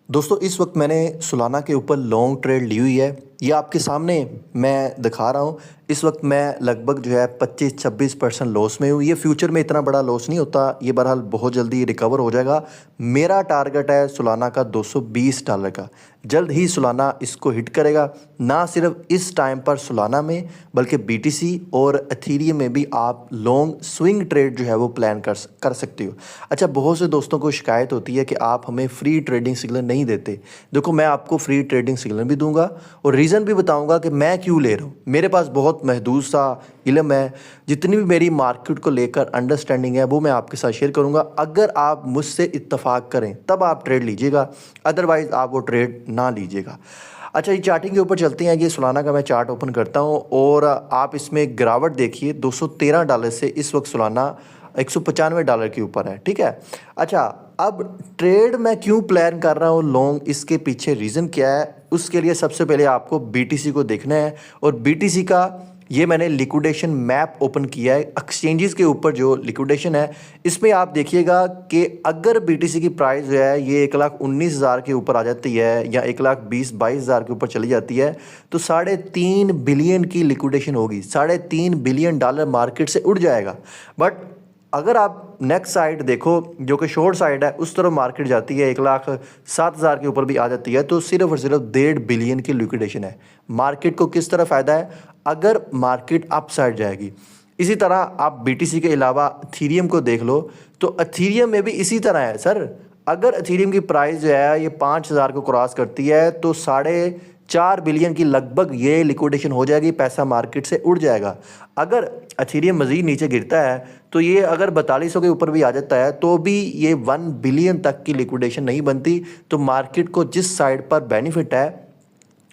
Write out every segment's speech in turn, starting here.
दोस्तों इस वक्त मैंने सोलाना के ऊपर लॉन्ग ट्रेड ली हुई है। ये आपके सामने मैं दिखा रहा हूँ। इस वक्त मैं लगभग जो है 25-26% लॉस में हूँ। ये फ्यूचर में इतना बड़ा लॉस नहीं होता, ये बहरहाल बहुत जल्दी रिकवर हो जाएगा। मेरा टारगेट है सोलाना का $220 का। जल्द ही सोलाना इसको हिट करेगा। ना सिर्फ इस टाइम पर सोलाना में बल्कि बीटीसी और एथीरियम में भी आप लॉन्ग स्विंग ट्रेड जो है वो प्लान कर सकते हो। अच्छा, बहुत से दोस्तों को शिकायत होती है कि आप हमें फ्री ट्रेडिंग सिग्नल नहीं देते। देखो, मैं आपको फ्री ट्रेडिंग सिग्नल भी दूंगा और रीज़न भी बताऊंगा कि मैं क्यों ले रहा हूँ। मेरे पास बहुत महदूद सा इल्म है, जितनी भी मेरी मार्केट को लेकर अंडरस्टैंडिंग है वो मैं आपके साथ शेयर करूंगा। अगर आप मुझसे इत्तफाक करें तब आप ट्रेड लीजिएगा, अदरवाइज़ आप वो ट्रेड ना लीजिएगा। अच्छा, ये चार्टिंग के ऊपर चलते हैं। ये सोलाना का मैं चार्ट ओपन करता हूँ और आप इसमें गिरावट देखिए। $213 से इस वक्त सोलाना $195 के ऊपर है। ठीक है। अच्छा, अब ट्रेड मैं क्यों प्लान कर रहा हूँ लॉन्ग, इसके पीछे रीज़न क्या है, उसके लिए सबसे पहले आपको बीटीसी को देखना है। और बीटीसी का ये मैंने लिक्विडेशन मैप ओपन किया है। एक्सचेंजेस के ऊपर जो लिक्विडेशन है, इसमें आप देखिएगा कि अगर बीटीसी की प्राइस जो है ये 1,19,000 के ऊपर आ जाती है या 1,20,000-22,000 के ऊपर चली जाती है तो $3.5 बिलियन की लिक्विडेशन होगी। $3.5 बिलियन मार्केट से उड़ जाएगा। बट अगर आप नेक्स्ट साइड देखो जो कि शॉर्ट साइड है, उस तरफ मार्केट जाती है 1,07,000 के ऊपर भी आ जाती है तो सिर्फ और सिर्फ 1.5 बिलियन की लिक्विडेशन है। मार्केट को किस तरह फ़ायदा है अगर मार्केट अप साइड जाएगी। इसी तरह आप बीटीसी के अलावा एथीरियम को देख लो तो एथीरियम में भी इसी तरह है सर। अगर एथीरियम की प्राइस जो है ये 5,000 को क्रॉस करती है तो 4.5 बिलियन की लगभग ये लिक्विडेशन हो जाएगी, पैसा मार्केट से उड़ जाएगा। अगर एथीरियम मज़ीद नीचे गिरता है तो ये अगर 4200 के ऊपर भी आ जाता है तो भी ये 1 बिलियन तक की लिक्विडेशन नहीं बनती। तो मार्केट को जिस साइड पर बेनिफिट है,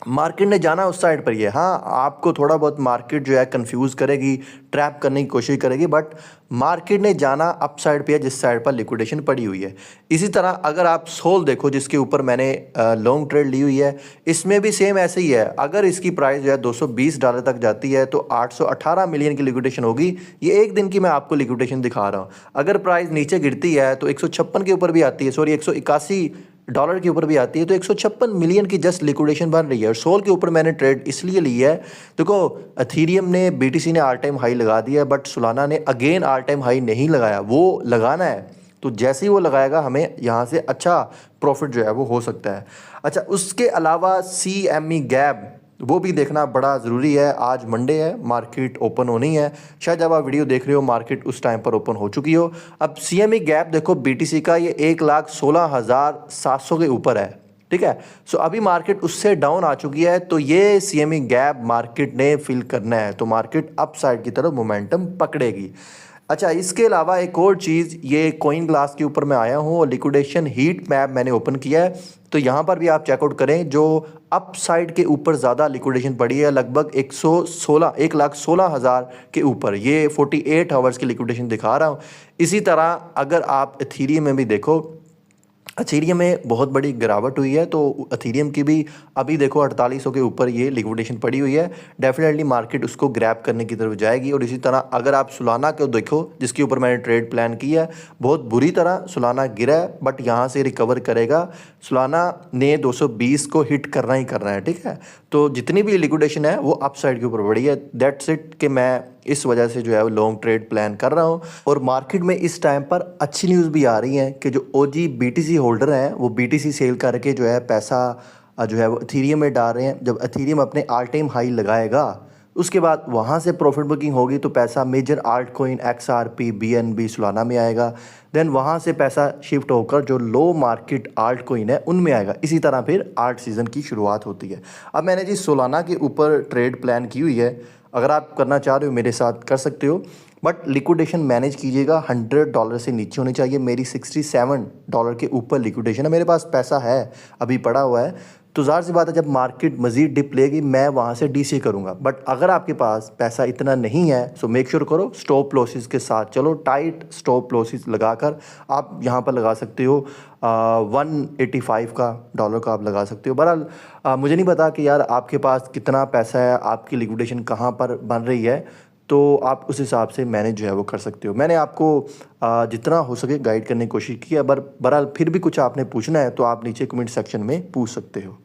मार्केट ने जाना उस साइड पर ही है। हाँ, आपको थोड़ा बहुत मार्केट जो है कंफ्यूज करेगी, ट्रैप करने की कोशिश करेगी, बट मार्केट ने जाना अप साइड पे है जिस साइड पर लिक्विडेशन पड़ी हुई है। इसी तरह अगर आप सोल देखो जिसके ऊपर मैंने लॉन्ग ट्रेड ली हुई है, इसमें भी सेम ऐसे ही है। अगर इसकी प्राइस जो है $220 तक जाती है तो 818 मिलियन की लिक्विडेशन होगी। ये एक दिन की मैं आपको लिक्विडेशन दिखा रहा हूँ। अगर प्राइस नीचे गिरती है तो 156 के ऊपर भी आती है, सॉरी $181 के ऊपर भी आती है तो 156 मिलियन की जस्ट लिक्विडेशन बन रही है। और सोल के ऊपर मैंने ट्रेड इसलिए ली है, देखो एथीरियम ने, बीटीसी ने ऑल टाइम हाई लगा दिया है बट सोलाना ने अगेन ऑल टाइम हाई नहीं लगाया। वो लगाना है तो जैसे ही वो लगाएगा हमें यहाँ से अच्छा प्रॉफिट जो है वो हो सकता है। अच्छा, उसके अलावा CME गैप वो भी देखना बड़ा ज़रूरी है। आज मंडे है, मार्केट ओपन होनी है। शायद जब आप वीडियो देख रहे हो मार्केट उस टाइम पर ओपन हो चुकी हो। अब CME गैप देखो बीटीसी का ये 1,16,700 के ऊपर है। ठीक है। सो अभी मार्केट उससे डाउन आ चुकी है तो ये CME गैप मार्केट ने फिल करना है तो मार्केट अप साइड की तरफ मोमेंटम पकड़ेगी। अच्छा, इसके अलावा एक और चीज़, ये कॉइन ग्लास के ऊपर मैं आया हूँ और लिक्विडेशन हीट मैप मैंने ओपन किया है तो यहाँ पर भी आप चेकआउट करें। जो अप साइड के ऊपर ज़्यादा लिक्विडेशन पड़ी है लगभग 1,16,000 के ऊपर, ये 48 आवर्स की लिक्विडेशन दिखा रहा हूँ। इसी तरह अगर आप एथीरियम में भी देखो, एथीरियम में बहुत बड़ी गिरावट हुई है तो एथीरियम की भी अभी देखो 4800 के ऊपर ये लिक्विडेशन पड़ी हुई है। डेफिनेटली मार्केट उसको ग्रैब करने की तरफ जाएगी। और इसी तरह अगर आप सोलाना को देखो जिसके ऊपर मैंने ट्रेड प्लान किया है, बहुत बुरी तरह सोलाना गिरा है बट यहाँ से रिकवर करेगा। सोलाना ने 220 को हिट करना ही करना है। ठीक है। तो जितनी भी लिक्विडेशन है वो अप साइड के ऊपर बढ़ी है। दैट्स इट कि मैं इस वजह से जो है वो लॉन्ग ट्रेड प्लान कर रहा हूँ। और मार्केट में इस टाइम पर अच्छी न्यूज़ भी आ रही है कि जो OG BTC होल्डर हैं वो BTC सेल करके जो है पैसा जो है वो एथीरियम में डाल रहे हैं। जब एथीरियम अपने ऑल टाइम हाई लगाएगा उसके बाद वहाँ से प्रॉफिट बुकिंग होगी तो पैसा major alt coin XRP BNB Solana में आएगा। देन वहाँ से पैसा शिफ्ट होकर जो लो मार्केट आल्ट कोइन है उनमें आएगा। इसी तरह फिर आल्ट सीज़न की शुरुआत होती है। अब मैंने जी सोलाना के ऊपर ट्रेड प्लान की हुई है, अगर आप करना चाह रहे हो मेरे साथ कर सकते हो, बट लिक्विडेशन मैनेज कीजिएगा। $100 से नीचे होनी चाहिए। मेरी $67 के ऊपर लिक्विडेशन है, मेरे पास पैसा है अभी पड़ा हुआ है तो ज़ाहिर सी बात है जब मार्केट मज़ीद डिप लेगी मैं वहाँ से DC करूँगा। बट अगर आपके पास पैसा इतना नहीं है सो मेक श्योर करो स्टॉप लॉसेस के साथ चलो। टाइट स्टॉप लॉसेस लगाकर आप यहाँ पर लगा सकते हो 185 का डॉलर का आप लगा सकते हो। बहरहाल मुझे नहीं पता कि यार आपके पास कितना पैसा है, आपकी लिक्विडेशन कहाँ पर बन रही है। तो आप उस हिसाब से मैनेज जो है वो कर सकते हो। मैंने आपको जितना हो सके गाइड करने की कोशिश की है, बहरहाल फिर भी कुछ आपने पूछना है तो आप नीचे कमेंट सेक्शन में पूछ सकते हो।